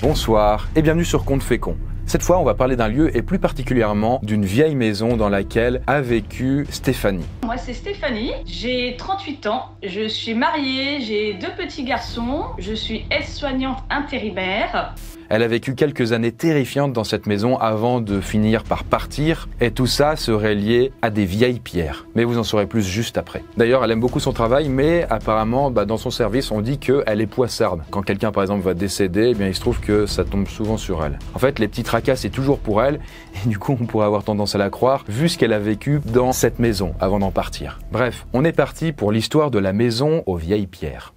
Bonsoir et bienvenue sur Contes Féconds. Cette fois, on va parler d'un lieu et plus particulièrement d'une vieille maison dans laquelle a vécu Stéphanie. Moi, c'est Stéphanie, j'ai 38 ans, je suis mariée, j'ai 2 petits garçons, je suis aide-soignante intérimaire. Elle a vécu quelques années terrifiantes dans cette maison avant de finir par partir, et tout ça serait lié à des vieilles pierres. Mais vous en saurez plus juste après. D'ailleurs, elle aime beaucoup son travail, mais apparemment, dans son service, on dit qu'elle est poissarde. Quand quelqu'un, par exemple, va décéder, eh bien, il se trouve que ça tombe souvent sur elle. En fait, les petits tracas, c'est toujours pour elle, et du coup, on pourrait avoir tendance à la croire, vu ce qu'elle a vécu dans cette maison avant d'en partir. Bref, on est parti pour l'histoire de la maison aux vieilles pierres.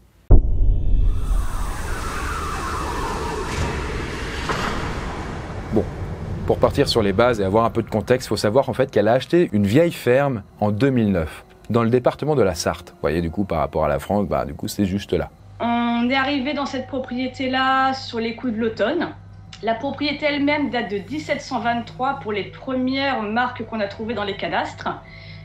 Bon, pour partir sur les bases et avoir un peu de contexte, il faut savoir en fait qu'elle a acheté une vieille ferme en 2009, dans le département de la Sarthe. Vous voyez, du coup, par rapport à la France, du coup, c'est juste là. On est arrivé dans cette propriété-là sur les coups de l'automne. La propriété elle-même date de 1723 pour les premières marques qu'on a trouvées dans les cadastres.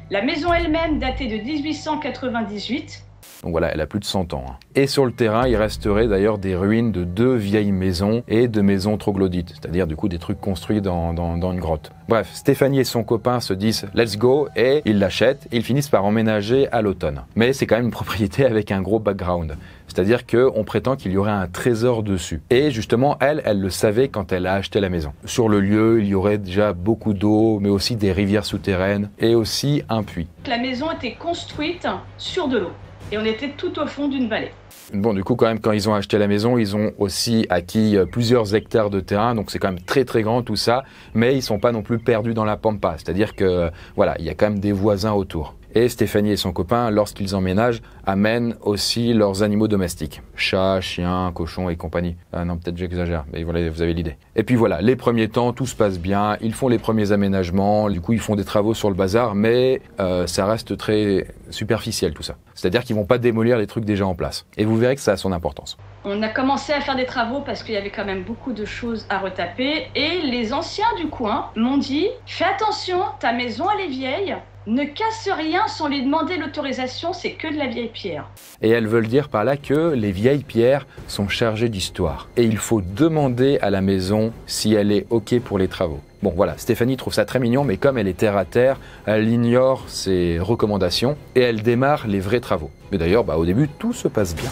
La maison elle-même datait de 1898. Donc voilà, elle a plus de 100 ans. Et sur le terrain, il resterait d'ailleurs des ruines de 2 vieilles maisons et de maisons troglodytes, c'est-à-dire du coup des trucs construits dans une grotte. Bref, Stéphanie et son copain se disent « let's go » et ils l'achètent et ils finissent par emménager à l'automne. Mais c'est quand même une propriété avec un gros background, c'est-à-dire qu'on prétend qu'il y aurait un trésor dessus. Et justement, elle le savait quand elle a acheté la maison. Sur le lieu, il y aurait déjà beaucoup d'eau, mais aussi des rivières souterraines et aussi un puits. La maison était construite sur de l'eau. Et on était tout au fond d'une vallée. Bon, du coup, quand même, quand ils ont acheté la maison, ils ont aussi acquis plusieurs hectares de terrain, donc c'est quand même très très grand tout ça, mais ils sont pas non plus perdus dans la pampa, c'est-à-dire que, voilà, il y a quand même des voisins autour. Et Stéphanie et son copain, lorsqu'ils emménagent, amènent aussi leurs animaux domestiques. Chats, chiens, cochons et compagnie. Ah non, peut-être j'exagère, mais voilà, vous avez l'idée. Et puis voilà, les premiers temps, tout se passe bien, ils font les premiers aménagements, du coup ils font des travaux sur le bazar, mais ça reste très superficiel tout ça. C'est-à-dire qu'ils vont pas démolir les trucs déjà en place. Et vous verrez que ça a son importance. On a commencé à faire des travaux parce qu'il y avait quand même beaucoup de choses à retaper, et les anciens du coin m'ont dit « fais attention, ta maison elle est vieille, ne casse rien sans lui demander l'autorisation, c'est que de la vieille pierre. » Et elles veulent dire par là que les vieilles pierres sont chargées d'histoire. Et il faut demander à la maison si elle est OK pour les travaux. Bon voilà, Stéphanie trouve ça très mignon, mais comme elle est terre à terre, elle ignore ses recommandations et elle démarre les vrais travaux. Mais d'ailleurs, au début, tout se passe bien.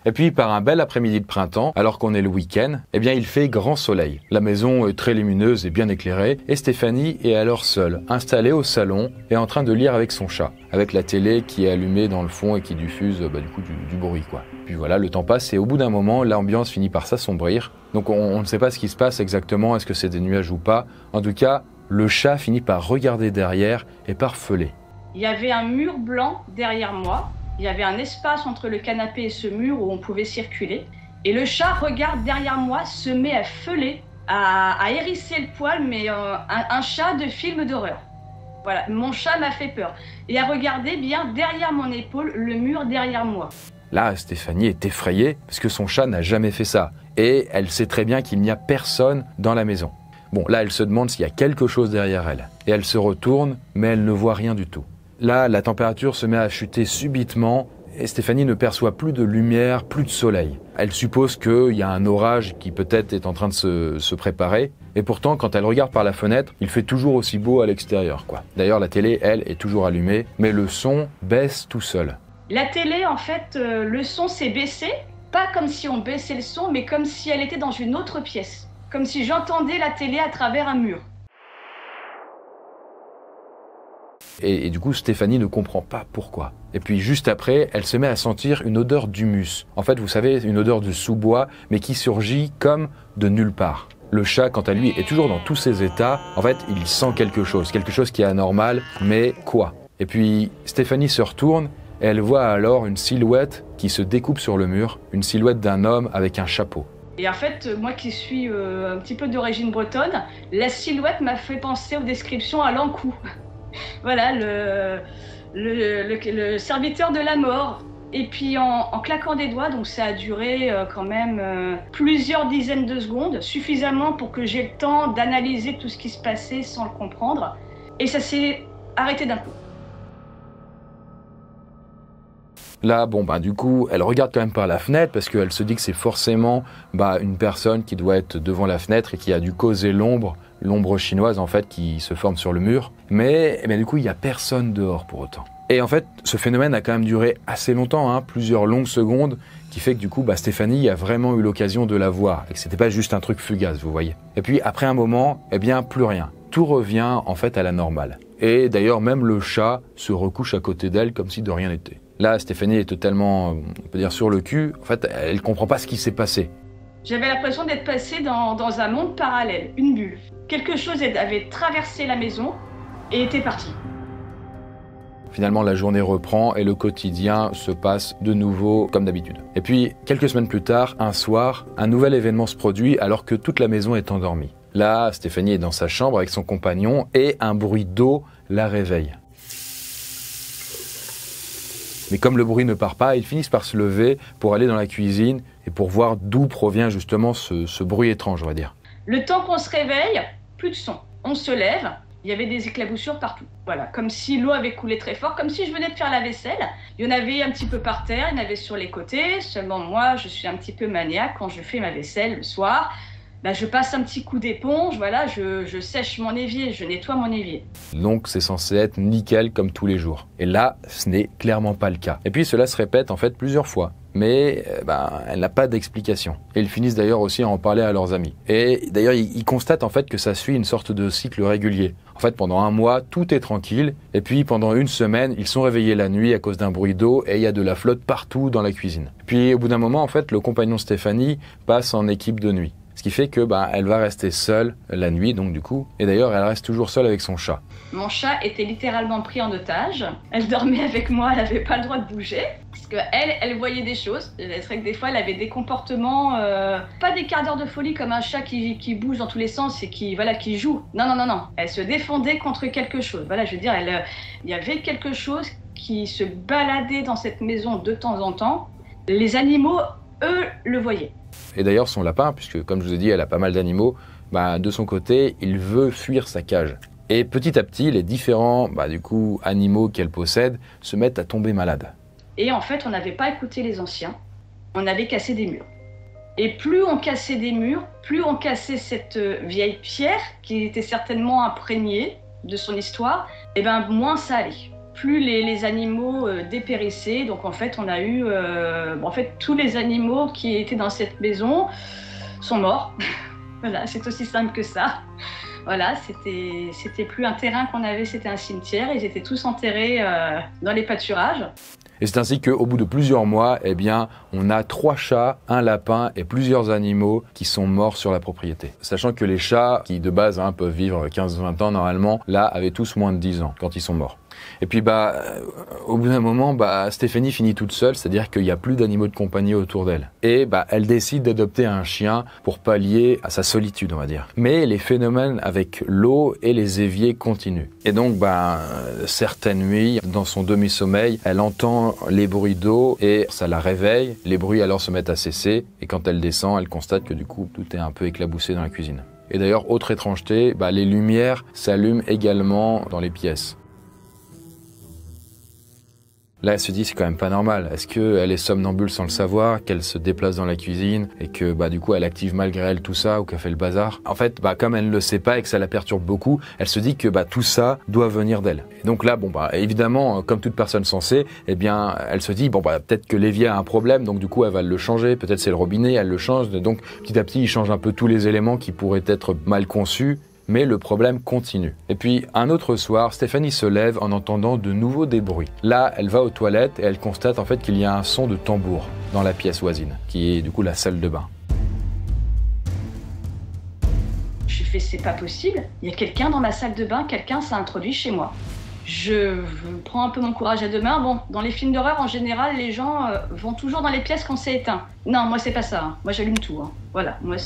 Et puis, par un bel après-midi de printemps, alors qu'on est le week-end, eh bien, il fait grand soleil. La maison est très lumineuse et bien éclairée, et Stéphanie est alors seule, installée au salon et en train de lire avec son chat, avec la télé qui est allumée dans le fond et qui diffuse du bruit, quoi. Puis voilà, le temps passe et au bout d'un moment, l'ambiance finit par s'assombrir. Donc on ne sait pas ce qui se passe exactement, est-ce que c'est des nuages ou pas. En tout cas, le chat finit par regarder derrière et par feuler. Il y avait un mur blanc derrière moi. Il y avait un espace entre le canapé et ce mur où on pouvait circuler. Et le chat regarde derrière moi, se met à feuler, à hérisser le poil, mais un chat de film d'horreur. Voilà, mon chat m'a fait peur. Et à regarder bien derrière mon épaule, le mur derrière moi. Là, Stéphanie est effrayée parce que son chat n'a jamais fait ça. Et elle sait très bien qu'il n'y a personne dans la maison. Bon, là, elle se demande s'il y a quelque chose derrière elle. Et elle se retourne, mais elle ne voit rien du tout. Là, la température se met à chuter subitement et Stéphanie ne perçoit plus de lumière, plus de soleil. Elle suppose qu'il y a un orage qui peut-être est en train de se préparer. Et pourtant, quand elle regarde par la fenêtre, il fait toujours aussi beau à l'extérieur, quoi. D'ailleurs, la télé, elle, est toujours allumée, mais le son baisse tout seul. La télé, en fait, le son s'est baissé. Pas comme si on baissait le son, mais comme si elle était dans une autre pièce. Comme si j'entendais la télé à travers un mur. Et du coup, Stéphanie ne comprend pas pourquoi. Et puis juste après, elle se met à sentir une odeur d'humus. En fait, vous savez, une odeur de sous-bois, mais qui surgit comme de nulle part. Le chat, quant à lui, est toujours dans tous ses états. En fait, il sent quelque chose qui est anormal, mais quoi? Et puis, Stéphanie se retourne et elle voit alors une silhouette qui se découpe sur le mur, une silhouette d'un homme avec un chapeau. Et en fait, moi qui suis un petit peu d'origine bretonne, la silhouette m'a fait penser aux descriptions à l'Ankou. Voilà, le serviteur de la mort. Et puis en claquant des doigts, donc ça a duré quand même plusieurs dizaines de secondes, suffisamment pour que j'ai le temps d'analyser tout ce qui se passait sans le comprendre. Et ça s'est arrêté d'un coup. Là, bon, bah, du coup, elle regarde quand même par la fenêtre parce qu'elle se dit que c'est forcément une personne qui doit être devant la fenêtre et qui a dû causer l'ombre chinoise, en fait, qui se forme sur le mur. Mais du coup, il n'y a personne dehors pour autant. Et en fait, ce phénomène a quand même duré assez longtemps, hein, plusieurs longues secondes, qui fait que du coup, Stéphanie a vraiment eu l'occasion de la voir et que c'était pas juste un truc fugace, vous voyez. Et puis, après un moment, plus rien. Tout revient, en fait, à la normale. Et d'ailleurs, même le chat se recouche à côté d'elle comme si de rien n'était. Là, Stéphanie est totalement, on peut dire, sur le cul. En fait, elle comprend pas ce qui s'est passé. J'avais l'impression d'être passée dans un monde parallèle, une bulle. Quelque chose avait traversé la maison et était parti. Finalement, la journée reprend et le quotidien se passe de nouveau comme d'habitude. Et puis, quelques semaines plus tard, un soir, un nouvel événement se produit alors que toute la maison est endormie. Là, Stéphanie est dans sa chambre avec son compagnon et un bruit d'eau la réveille. Mais comme le bruit ne part pas, ils finissent par se lever pour aller dans la cuisine et pour voir d'où provient justement ce bruit étrange, on va dire. Le temps qu'on se réveille, plus de son. On se lève, il y avait des éclaboussures partout. Voilà, comme si l'eau avait coulé très fort, comme si je venais de faire la vaisselle. Il y en avait un petit peu par terre, il y en avait sur les côtés. Seulement moi, je suis un petit peu maniaque quand je fais ma vaisselle le soir. Je passe un petit coup d'éponge, voilà, je sèche mon évier, je nettoie mon évier. Donc c'est censé être nickel comme tous les jours. Et là, ce n'est clairement pas le cas. Et puis cela se répète en fait plusieurs fois. Mais elle n'a pas d'explication. Et ils finissent d'ailleurs aussi à en parler à leurs amis. Et d'ailleurs, ils constatent en fait que ça suit une sorte de cycle régulier. En fait, pendant un mois, tout est tranquille. Et puis pendant une semaine, ils sont réveillés la nuit à cause d'un bruit d'eau et il y a de la flotte partout dans la cuisine. Puis au bout d'un moment, en fait, le compagnon Stéphanie passe en équipe de nuit. Ce qui fait que elle va rester seule la nuit, donc du coup. Et d'ailleurs, elle reste toujours seule avec son chat. Mon chat était littéralement pris en otage. Elle dormait avec moi, elle n'avait pas le droit de bouger. Parce qu'elle voyait des choses. C'est vrai que des fois, elle avait des comportements, pas des quarts d'heure de folie comme un chat qui bouge dans tous les sens et qui joue. Non. Elle se défendait contre quelque chose. Voilà, je veux dire, il y avait quelque chose qui se baladait dans cette maison de temps en temps. Les animaux, eux, le voyaient. Et d'ailleurs, son lapin, puisque comme je vous ai dit, elle a pas mal d'animaux, de son côté, il veut fuir sa cage. Et petit à petit, les différents animaux qu'elle possède se mettent à tomber malades. Et en fait, on n'avait pas écouté les anciens, on avait cassé des murs. Et plus on cassait des murs, plus on cassait cette vieille pierre qui était certainement imprégnée de son histoire, et moins ça allait. Plus les animaux dépérissaient, donc en fait on a eu, tous les animaux qui étaient dans cette maison sont morts. Voilà, c'est aussi simple que ça. Voilà, c'était plus un terrain qu'on avait, c'était un cimetière. Ils étaient tous enterrés dans les pâturages. Et c'est ainsi qu'au bout de plusieurs mois, on a 3 chats, un lapin et plusieurs animaux qui sont morts sur la propriété. Sachant que les chats, qui de base peuvent vivre 15-20 ans normalement, là avaient tous moins de 10 ans quand ils sont morts. Et puis au bout d'un moment, Stéphanie finit toute seule, c'est-à-dire qu'il n'y a plus d'animaux de compagnie autour d'elle. Et elle décide d'adopter un chien pour pallier à sa solitude, on va dire. Mais les phénomènes avec l'eau et les éviers continuent. Et donc, certaines nuits, dans son demi-sommeil, elle entend les bruits d'eau et ça la réveille. Les bruits alors se mettent à cesser et quand elle descend, elle constate que du coup, tout est un peu éclaboussé dans la cuisine. Et d'ailleurs, autre étrangeté, les lumières s'allument également dans les pièces. Là, elle se dit, c'est quand même pas normal. Est-ce qu'elle est somnambule sans le savoir, qu'elle se déplace dans la cuisine et que, du coup, elle active malgré elle tout ça ou qu'elle fait le bazar? En fait, comme elle ne le sait pas et que ça la perturbe beaucoup, elle se dit que, tout ça doit venir d'elle. Et donc là, évidemment, comme toute personne sensée, elle se dit, peut-être que l'évier a un problème, donc du coup, elle va le changer. Peut-être c'est le robinet, elle le change. Donc, petit à petit, il change un peu tous les éléments qui pourraient être mal conçus. Mais le problème continue. Et puis, un autre soir, Stéphanie se lève en entendant de nouveau des bruits. Là, elle va aux toilettes et elle constate en fait qu'il y a un son de tambour dans la pièce voisine, qui est du coup la salle de bain. Je fais, c'est pas possible, il y a quelqu'un dans ma salle de bain, quelqu'un s'est introduit chez moi. Je prends un peu mon courage à deux mains. Bon, dans les films d'horreur, en général, les gens vont toujours dans les pièces quand c'est éteint. Non, moi, c'est pas ça. Hein. Moi, j'allume tout. Hein. Voilà, moi,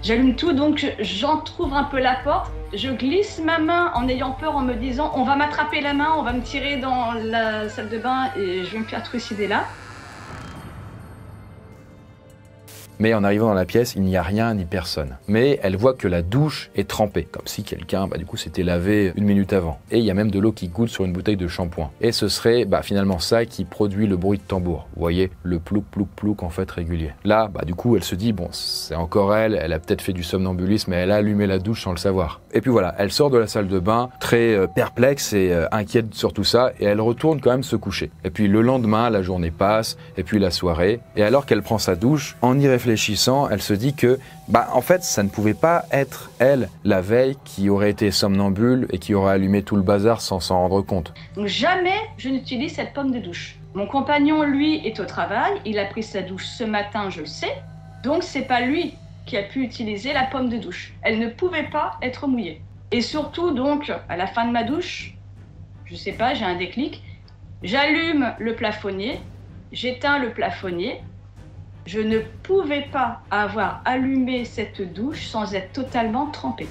j'allume tout, donc j'entrouvre un peu la porte. Je glisse ma main en ayant peur, en me disant, on va m'attraper la main, on va me tirer dans la salle de bain et je vais me faire trucider là. Mais en arrivant dans la pièce, il n'y a rien ni personne. Mais elle voit que la douche est trempée, comme si quelqu'un du coup s'était lavé 1 minute avant. Et il y a même de l'eau qui goutte sur une bouteille de shampoing. Et ce serait finalement ça qui produit le bruit de tambour. Vous voyez, le plouc plouc plouc en fait régulier. Là, du coup, elle se dit bon, c'est encore elle a peut-être fait du somnambulisme, mais elle a allumé la douche sans le savoir. Et puis voilà, elle sort de la salle de bain très perplexe et inquiète sur tout ça, et elle retourne quand même se coucher. Et puis le lendemain, la journée passe, et puis la soirée, et alors qu'elle prend sa douche, en y réfléchissant, elle se dit que en fait, ça ne pouvait pas être elle, la veille, qui aurait été somnambule et qui aurait allumé tout le bazar sans s'en rendre compte. Donc jamais je n'utilise cette pomme de douche. Mon compagnon, lui, est au travail, il a pris sa douche ce matin, je le sais, donc c'est pas lui qui a pu utiliser la pomme de douche. Elle ne pouvait pas être mouillée. Et surtout, donc, à la fin de ma douche, je sais pas, j'ai un déclic, j'allume le plafonnier, j'éteins le plafonnier. Je ne pouvais pas avoir allumé cette douche sans être totalement trempée.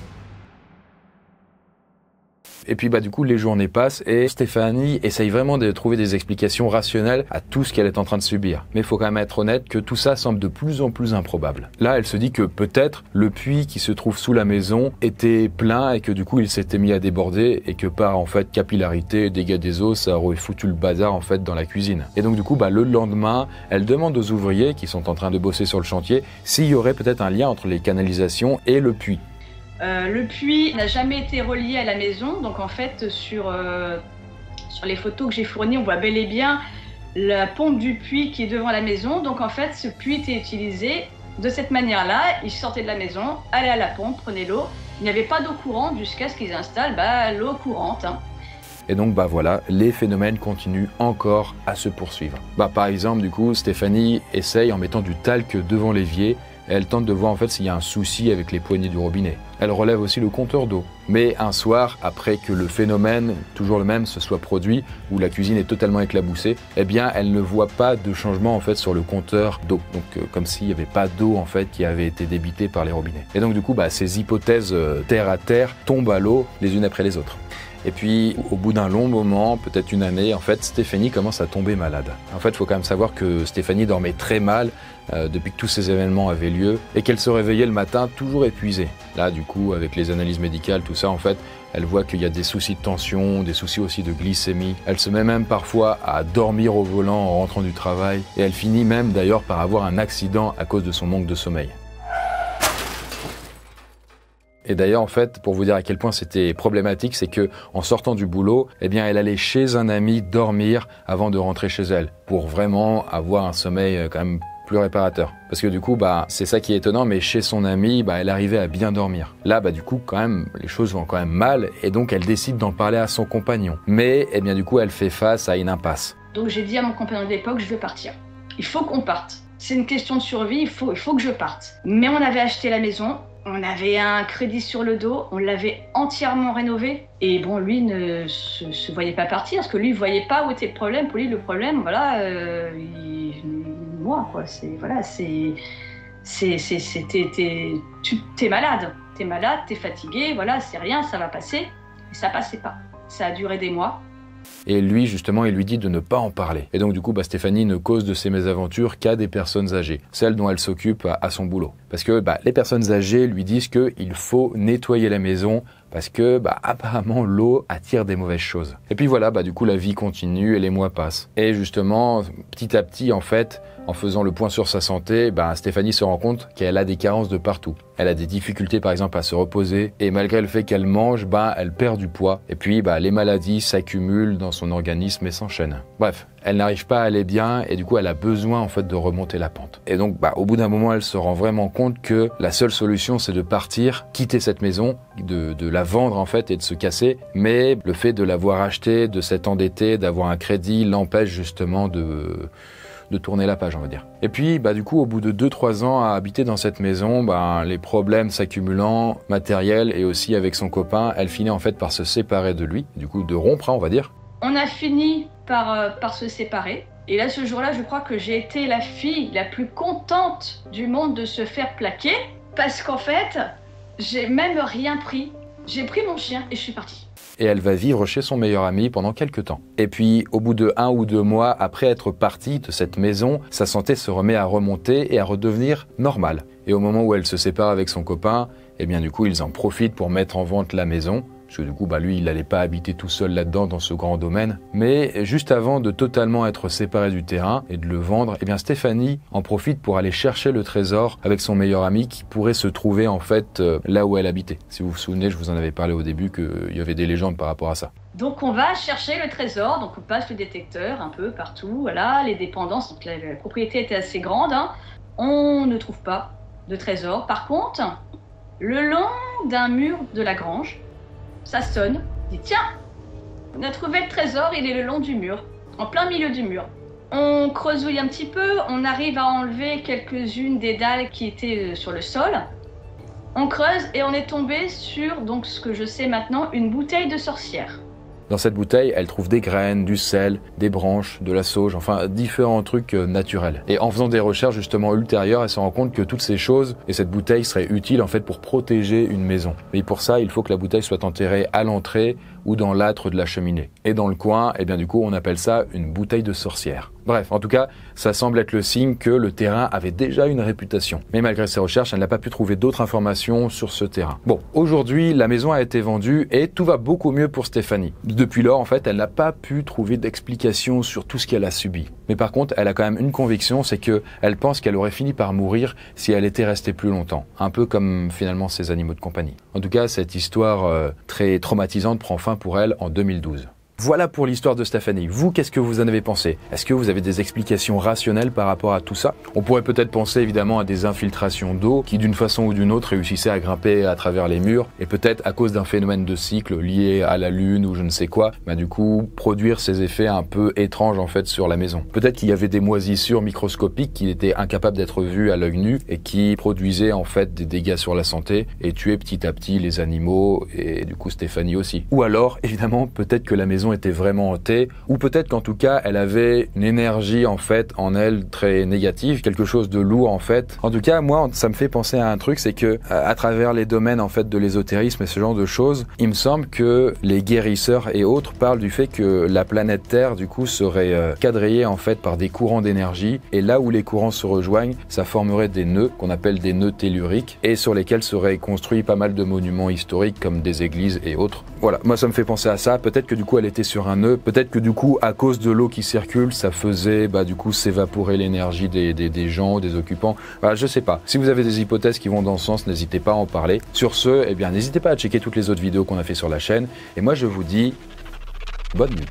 Et puis du coup les journées passent et Stéphanie essaye vraiment de trouver des explications rationnelles à tout ce qu'elle est en train de subir. Mais il faut quand même être honnête que tout ça semble de plus en plus improbable. Là, elle se dit que peut-être le puits qui se trouve sous la maison était plein et que du coup il s'était mis à déborder et que par en fait capillarité, dégâts des eaux, ça aurait foutu le bazar en fait dans la cuisine. Et donc du coup le lendemain, elle demande aux ouvriers qui sont en train de bosser sur le chantier s'il y aurait peut-être un lien entre les canalisations et le puits. Le puits n'a jamais été relié à la maison, donc en fait sur les photos que j'ai fournies, on voit bel et bien la pompe du puits qui est devant la maison. Donc en fait ce puits était utilisé de cette manière-là, il sortait de la maison, allait à la pompe, prenait l'eau, il n'y avait pas d'eau courante jusqu'à ce qu'ils installent l'eau courante. Et donc voilà, les phénomènes continuent encore à se poursuivre. Par exemple du coup Stéphanie essaye en mettant du talc devant l'évier. Elle tente de voir en fait s'il y a un souci avec les poignées du robinet. Elle relève aussi le compteur d'eau. Mais un soir, après que le phénomène, toujours le même, se soit produit, où la cuisine est totalement éclaboussée, elle ne voit pas de changement en fait sur le compteur d'eau. Donc comme s'il n'y avait pas d'eau en fait qui avait été débitée par les robinets. Et donc du coup, ces hypothèses terre à terre tombent à l'eau les unes après les autres. Et puis, au bout d'un long moment, peut-être 1 année, en fait, Stéphanie commence à tomber malade. En fait, il faut quand même savoir que Stéphanie dormait très mal depuis que tous ces événements avaient lieu et qu'elle se réveillait le matin toujours épuisée. Là, du coup, avec les analyses médicales, tout ça, en fait, elle voit qu'il y a des soucis de tension, des soucis aussi de glycémie. Elle se met même parfois à dormir au volant en rentrant du travail et elle finit même d'ailleurs par avoir un accident à cause de son manque de sommeil. Et d'ailleurs, en fait, pour vous dire à quel point c'était problématique, c'est que en sortant du boulot, elle allait chez un ami dormir avant de rentrer chez elle, pour vraiment avoir un sommeil quand même plus réparateur. Parce que du coup, c'est ça qui est étonnant, mais chez son ami, elle arrivait à bien dormir. Là, du coup, quand même, les choses vont quand même mal, et donc elle décide d'en parler à son compagnon. Mais, du coup, elle fait face à une impasse. Donc j'ai dit à mon compagnon de l'époque, je veux partir. Il faut qu'on parte. C'est une question de survie, il faut que je parte. Mais on avait acheté la maison, on avait un crédit sur le dos, on l'avait entièrement rénové. Et bon, lui ne se voyait pas partir, parce que lui ne voyait pas où était le problème. Pour lui, le problème, moi, quoi. T'es malade. T'es malade, t'es fatigué, voilà, c'est rien, ça va passer. Et ça passait pas. Ça a duré des mois. Et lui, justement, il lui dit de ne pas en parler. Et donc, du coup, Stéphanie ne cause de ses mésaventures qu'à des personnes âgées, celles dont elle s'occupe à son boulot. Parce que les personnes âgées lui disent qu'il faut nettoyer la maison parce que apparemment l'eau attire des mauvaises choses. Et puis voilà, du coup la vie continue et les mois passent. Et justement, petit à petit en fait, en faisant le point sur sa santé, Stéphanie se rend compte qu'elle a des carences de partout. Elle a des difficultés par exemple à se reposer et malgré le fait qu'elle mange, elle perd du poids. Et puis les maladies s'accumulent dans son organisme et s'enchaînent. Bref, elle n'arrive pas à aller bien et du coup elle a besoin en fait de remonter la pente. Et donc au bout d'un moment elle se rend vraiment compte que la seule solution c'est de partir, quitter cette maison, de la vendre en fait et de se casser. Mais le fait de l'avoir achetée, de s'être endettée, d'avoir un crédit l'empêche justement de tourner la page, on va dire. Et puis, du coup, au bout de 2-3 ans à habiter dans cette maison, les problèmes s'accumulant, matériels et aussi avec son copain, elle finit en fait par se séparer de lui, du coup de rompre, on va dire. On a fini par se séparer. Et là, ce jour-là, je crois que j'ai été la fille la plus contente du monde de se faire plaquer, parce qu'en fait, j'ai même rien pris. J'ai pris mon chien et je suis partie. et elle va vivre chez son meilleur ami pendant quelques temps. Et puis, au bout de 1 ou 2 mois, après être partie de cette maison, sa santé se remet à remonter et à redevenir normale. Et au moment où elle se sépare avec son copain, eh bien du coup, ils en profitent pour mettre en vente la maison. Parce que du coup, lui, il n'allait pas habiter tout seul là-dedans, dans ce grand domaine. Mais juste avant de totalement être séparé du terrain et de le vendre, eh bien Stéphanie en profite pour aller chercher le trésor avec son meilleur ami qui pourrait se trouver en fait là où elle habitait. Si vous vous souvenez, je vous en avais parlé au début qu'il y avait des légendes par rapport à ça. Donc on va chercher le trésor, donc on passe le détecteur un peu partout, voilà, les dépendances, donc la propriété était assez grande, hein. On ne trouve pas de trésor. Par contre, le long d'un mur de la grange, ça sonne, on dit tiens, on a trouvé le trésor, il est le long du mur, en plein milieu du mur. On creusouille un petit peu, on arrive à enlever quelques-unes des dalles qui étaient sur le sol. On creuse et on est tombé sur, donc ce que je sais maintenant, une bouteille de sorcière. Dans cette bouteille, elle trouve des graines, du sel, des branches, de la sauge, enfin différents trucs naturels. Et en faisant des recherches justement ultérieures, elle se rend compte que toutes ces choses et cette bouteille seraient utiles en fait pour protéger une maison. Mais pour ça, il faut que la bouteille soit enterrée à l'entrée ou dans l'âtre de la cheminée. Et dans le coin, eh bien du coup, on appelle ça une bouteille de sorcière. Bref, en tout cas, ça semble être le signe que le terrain avait déjà une réputation. Mais malgré ses recherches, elle n'a pas pu trouver d'autres informations sur ce terrain. Bon, aujourd'hui, la maison a été vendue et tout va beaucoup mieux pour Stéphanie. Depuis lors, en fait, elle n'a pas pu trouver d'explication sur tout ce qu'elle a subi. Mais par contre, elle a quand même une conviction, c'est que elle pense qu'elle aurait fini par mourir si elle était restée plus longtemps. Un peu comme finalement ses animaux de compagnie. En tout cas, cette histoire très traumatisante prend fin pour elle en 2012. Voilà pour l'histoire de Stéphanie. Vous, qu'est-ce que vous en avez pensé? Est-ce que vous avez des explications rationnelles par rapport à tout ça? On pourrait peut-être penser évidemment à des infiltrations d'eau qui d'une façon ou d'une autre réussissaient à grimper à travers les murs et peut-être à cause d'un phénomène de cycle lié à la lune ou je ne sais quoi, du coup produire ces effets un peu étranges en fait sur la maison. Peut-être qu'il y avait des moisissures microscopiques qui étaient incapables d'être vues à l'œil nu et qui produisaient en fait des dégâts sur la santé et tuaient petit à petit les animaux et du coup Stéphanie aussi. Ou alors évidemment peut-être que la maison était vraiment hantée, ou peut-être qu'en tout cas elle avait une énergie en fait en elle très négative, quelque chose de lourd en fait. En tout cas moi ça me fait penser à un truc, c'est que à travers les domaines en fait de l'ésotérisme et ce genre de choses, il me semble que les guérisseurs et autres parlent du fait que la planète Terre du coup serait quadrillée en fait par des courants d'énergie, et là où les courants se rejoignent, ça formerait des nœuds qu'on appelle des nœuds telluriques et sur lesquels seraient construits pas mal de monuments historiques comme des églises et autres. Voilà, moi ça me fait penser à ça. Peut-être que du coup elle était sur un nœud, peut-être que du coup à cause de l'eau qui circule, ça faisait du coup s'évaporer l'énergie des gens, des occupants. Voilà, je sais pas. Si vous avez des hypothèses qui vont dans ce sens, n'hésitez pas à en parler. Sur ce, eh bien n'hésitez pas à checker toutes les autres vidéos qu'on a fait sur la chaîne. Et moi je vous dis bonne nuit.